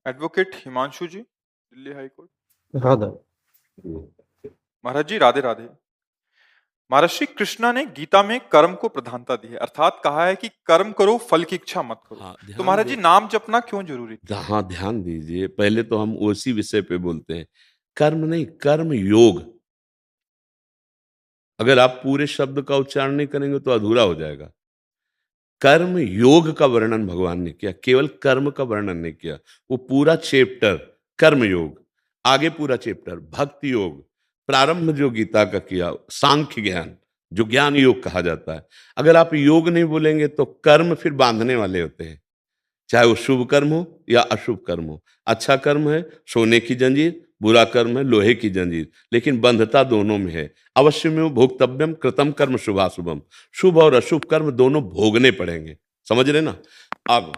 Advocate Himanshu जी, Delhi high court. हाँ दा महाराज जी, राधे राधे। महाराज श्री कृष्णा ने गीता में कर्म को प्रधानता दी है, अर्थात कहा है कि कर्म करो, फल की इच्छा मत करो। हाँ, तो ध्यान महाराज दे जी, नाम जपना क्यों जरूरी? हाँ, ध्यान दीजिए। पहले तो हम उसी विषय पे बोलते हैं। कर्म नहीं, कर्म योग। अगर आप पूरे शब्द का उच्चारण नहीं करेंगे तो अधूरा हो जाएगा। कर्म योग का वर्णन भगवान ने किया, केवल कर्म का वर्णन नहीं किया। वो पूरा चैप्टर कर्म योग, आगे पूरा चैप्टर भक्ति योग, प्रारंभ जो गीता का किया सांख्य ज्ञान, जो ज्ञान योग कहा जाता है। अगर आप योग नहीं बोलेंगे तो कर्म फिर बांधने वाले होते हैं, चाहे वो शुभ कर्म हो या अशुभ कर्म हो। अच्छा कर्म है सोने की जंजीर, बुरा कर्म है लोहे की जंजीर, लेकिन बंधता दोनों में है। अवश्य में वो भोक्तव्यम कृतम कर्म शुभाशुभम, शुभ और अशुभ कर्म दोनों भोगने पड़ेंगे। समझ रहे ना? अब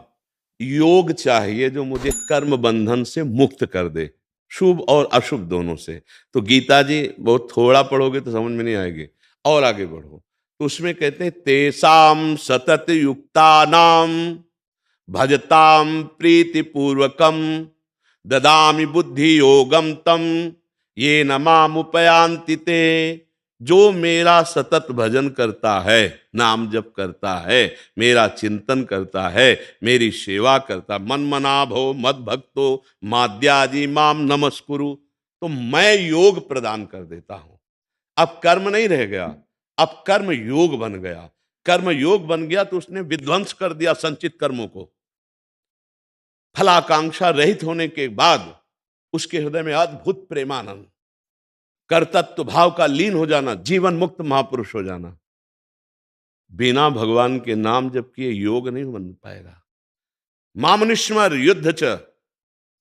योग चाहिए जो मुझे कर्म बंधन से मुक्त कर दे, शुभ और अशुभ दोनों से। तो गीता जी बहुत थोड़ा पढ़ोगे तो समझ में नहीं आएगी, और आगे बढ़ो तो उसमें कहते हैं तेसाम सतत युक्ता नाम भजताम प्रीतिपूर्वकम ददामि बुद्धि योगम तम ये नमामुपयांति ते। जो मेरा सतत भजन करता है, नाम जप करता है, मेरा चिंतन करता है, मेरी सेवा करता, मन मना भो मद भक्तो माद्याजी माम नमस्कुरु, तो मैं योग प्रदान कर देता हूं। अब कर्म नहीं रह गया, अब कर्म योग बन गया। कर्म योग बन गया तो उसने विध्वंस कर दिया संचित कर्मों को। फलाकांक्षा रहित होने के बाद उसके हृदय में अद्भुत प्रेमानंद, कर्तत्व भाव का लीन हो जाना, जीवन मुक्त महापुरुष हो जाना। बिना भगवान के नाम जप किए योग नहीं बन पाएगा। मामनुष्मर युद्ध च,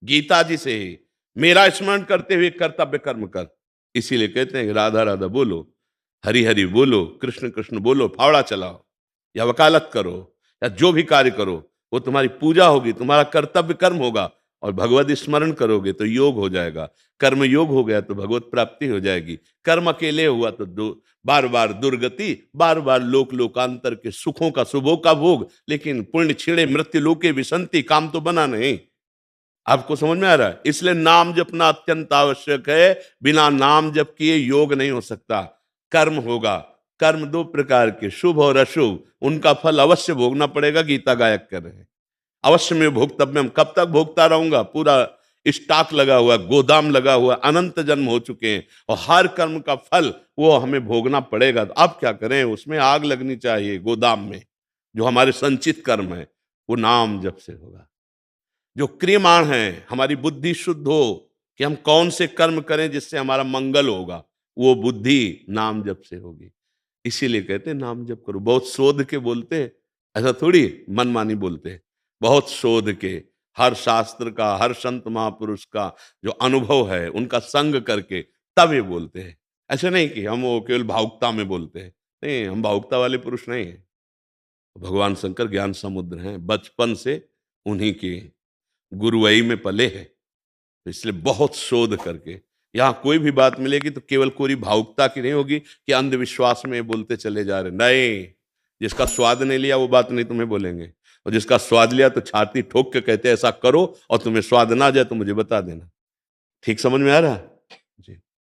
गीता जी से ही मेरा स्मरण करते हुए कर्तव्य कर्म कर। इसीलिए कहते हैं राधा राधा बोलो, हरि हरि बोलो, कृष्ण कृष्ण बोलो, फावड़ा चलाओ या वकालत करो या जो भी कार्य करो, वो तुम्हारी पूजा होगी, तुम्हारा कर्तव्य कर्म होगा, और भगवत स्मरण करोगे तो योग हो जाएगा। कर्म योग हो गया तो भगवत प्राप्ति हो जाएगी। कर्म अकेले हुआ तो बार बार दुर्गति, बार बार लोक लोकांतर के सुखों का शुभों का भोग, लेकिन पुण्य छिड़े मृत्यु लोके विसंति, काम तो बना नहीं। आपको समझ में आ रहा है? इसलिए नाम जपना अत्यंत आवश्यक है। बिना नाम जप किए योग नहीं हो सकता। कर्म होगा, कर्म दो प्रकार के, शुभ और अशुभ, उनका फल अवश्य भोगना पड़ेगा। गीता गायक कर रहे हैं अवश्य में भोक्तव्यम। कब तक भोगता रहूंगा? पूरा स्टॉक लगा हुआ, गोदाम लगा हुआ, अनंत जन्म हो चुके हैं, और हर कर्म का फल वो हमें भोगना पड़ेगा। तो अब क्या करें? उसमें आग लगनी चाहिए गोदाम में। जो हमारे संचित कर्म है वो नाम जप से होगा। जो क्रियमाण है, हमारी बुद्धि शुद्ध हो कि हम कौन से कर्म करें जिससे हमारा मंगल होगा, वो बुद्धि नाम जप से होगी। इसीलिए कहते हैं नाम जप करो। बहुत शोध के बोलते हैं, ऐसा थोड़ी मनमानी बोलते हैं। बहुत शोध के, हर शास्त्र का, हर संत महापुरुष का जो अनुभव है उनका संग करके तब ये बोलते हैं। ऐसे नहीं कि हम वो केवल भावुकता में बोलते हैं। नहीं, हम भावुकता वाले पुरुष नहीं हैं। भगवान शंकर ज्ञान समुद्र हैं, बचपन से उन्हीं की गुरुवई में पले हैं। तो इसलिए बहुत शोध करके यहाँ कोई भी बात मिलेगी तो केवल कोई भावुकता की नहीं होगी कि अंधविश्वास में बोलते चले जा रहे। नहीं, जिसका स्वाद नहीं लिया वो बात नहीं तुम्हें बोलेंगे, और जिसका स्वाद लिया तो छाती ठोक के कहते ऐसा करो, और तुम्हें स्वाद ना जाए तो मुझे बता देना। ठीक समझ में आ रहा है जी?